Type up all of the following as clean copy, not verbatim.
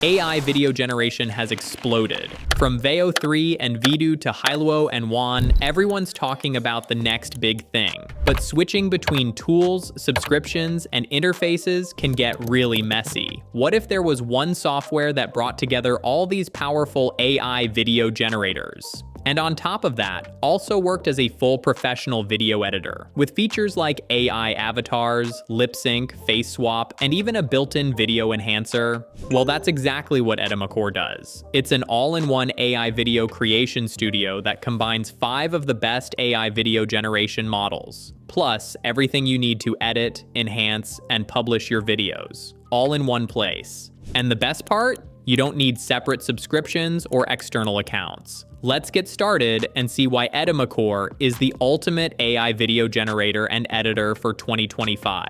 AI video generation has exploded. From Veo 3 and Vidu to Hailuo and Wan, everyone's talking about the next big thing. But switching between tools, subscriptions, and interfaces can get really messy. What if there was one software that brought together all these powerful AI video generators? And on top of that, also worked as a full professional video editor, with features like AI avatars, lip sync, face swap, and even a built-in video enhancer? Well, that's exactly what Edimakor does. It's an all-in-one AI video creation studio that combines 5 of the best AI video generation models, plus everything you need to edit, enhance, and publish your videos, all in one place. And the best part? You don't need separate subscriptions or external accounts. Let's get started and see why Edimakor is the ultimate AI video generator and editor for 2025.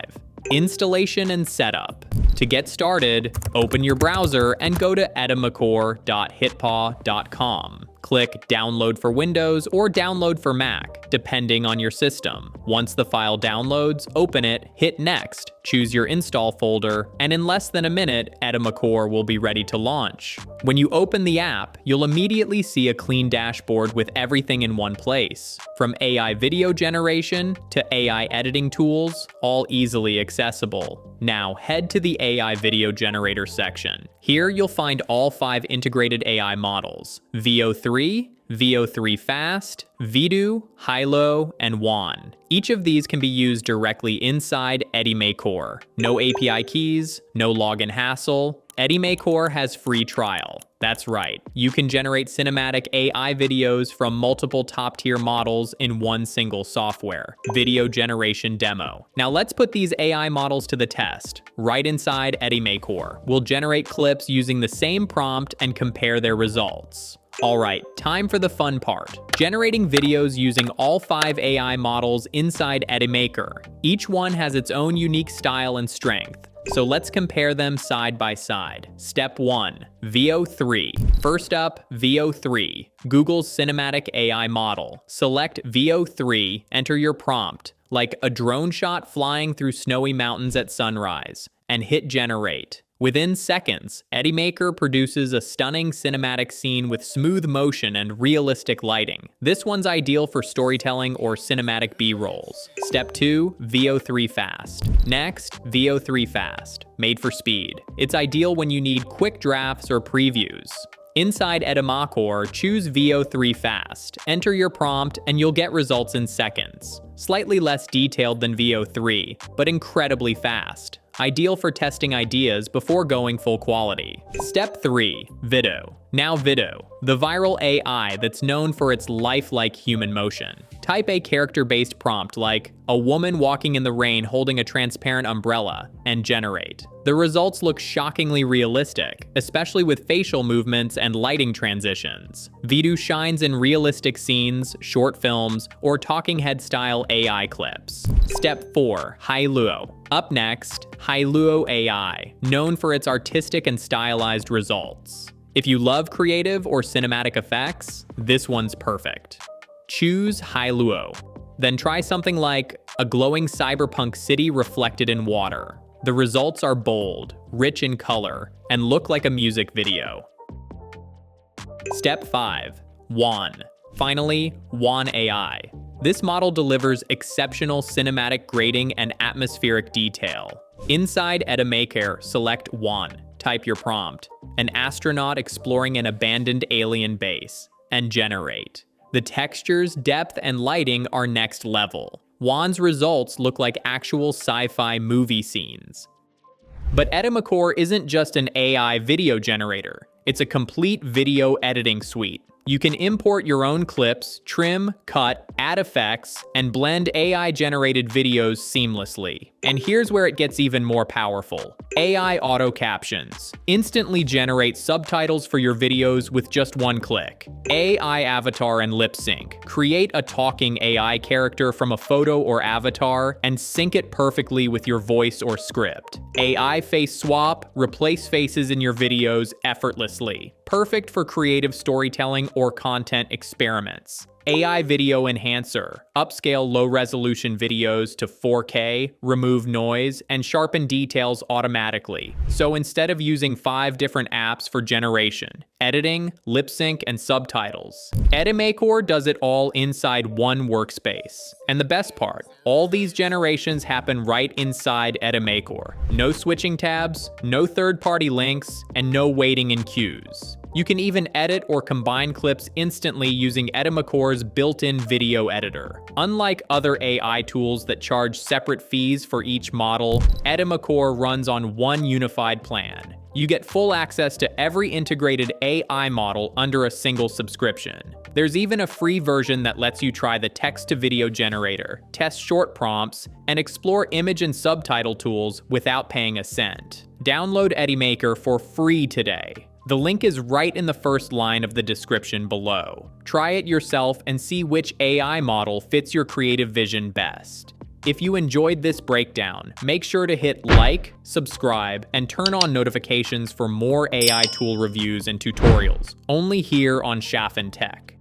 Installation and setup. To get started, open your browser and go to edimakor.hitpaw.com. Click Download for Windows or Download for Mac, depending on your system. Once the file downloads, open it, hit Next, choose your install folder, and in less than a minute, Edimakor will be ready to launch. When you open the app, you'll immediately see a clean dashboard with everything in one place. From AI video generation to AI editing tools, all easily accessible. Now head to the AI video generator section. Here you'll find all 5 integrated AI models: Veo 3, Veo 3 Fast, Vidu, Hailuo, and Wan. Each of these can be used directly inside Edimakor. No API keys, no login hassle. Edimakor has free trial. That's right, you can generate cinematic AI videos from multiple top-tier models in one single software. Video generation demo. Now let's put these AI models to the test. Right inside Edimakor, we'll generate clips using the same prompt and compare their results. Alright, time for the fun part. Generating videos using all 5 AI models inside Edimakor. Each one has its own unique style and strength. So let's compare them side by side. Step 1. Veo 3. First up, Veo 3, Google's cinematic AI model. Select Veo 3, enter your prompt, like a drone shot flying through snowy mountains at sunrise, and hit generate. Within seconds, Edimakor produces a stunning cinematic scene with smooth motion and realistic lighting. This one's ideal for storytelling or cinematic B-rolls. Step 2. Veo 3 Fast. Next, Veo 3 Fast, made for speed. It's ideal when you need quick drafts or previews. Inside Edimakor, choose Veo 3 Fast. Enter your prompt and you'll get results in seconds. Slightly less detailed than Veo 3, but incredibly fast. Ideal for testing ideas before going full quality. Step 3. Vidu. Now Vidu, the viral AI that's known for its lifelike human motion. Type a character-based prompt like, "a woman walking in the rain holding a transparent umbrella," and generate. The results look shockingly realistic, especially with facial movements and lighting transitions. Vidu shines in realistic scenes, short films, or talking head-style AI clips. Step 4. Hailuo. Up next, Hailuo AI, known for its artistic and stylized results. If you love creative or cinematic effects, this one's perfect. Choose Hailuo. Then try something like a glowing cyberpunk city reflected in water. The results are bold, rich in color, and look like a music video. Step 5. Wan. Finally, Wan AI. This model delivers exceptional cinematic grading and atmospheric detail. Inside Edimakor, select Wan. Type your prompt, "an astronaut exploring an abandoned alien base," and generate. The textures, depth, and lighting are next level. Wan's results look like actual sci-fi movie scenes. But Edimakor isn't just an AI video generator. It's a complete video editing suite. You can import your own clips, trim, cut, add effects, and blend AI-generated videos seamlessly. And here's where it gets even more powerful. AI auto captions. Instantly generate subtitles for your videos with just one click. AI avatar and lip sync. Create a talking AI character from a photo or avatar and sync it perfectly with your voice or script. AI face swap. Replace faces in your videos effortlessly. Perfect for creative storytelling or content experiments. AI Video Enhancer, upscale low-resolution videos to 4K, remove noise, and sharpen details automatically. So instead of using 5 different apps for generation, editing, lip sync, and subtitles, Edimakor does it all inside one workspace. And the best part, all these generations happen right inside Edimakor. No switching tabs, no third-party links, and no waiting in queues. You can even edit or combine clips instantly using Edimakor's built-in video editor. Unlike other AI tools that charge separate fees for each model, Edimakor runs on one unified plan. You get full access to every integrated AI model under a single subscription. There's even a free version that lets you try the text-to-video generator, test short prompts, and explore image and subtitle tools without paying a cent. Download Edimakor for free today. The link is right in the first line of the description below. Try it yourself and see which AI model fits your creative vision best. If you enjoyed this breakdown, make sure to hit like, subscribe, and turn on notifications for more AI tool reviews and tutorials, only here on Schaffen Tech.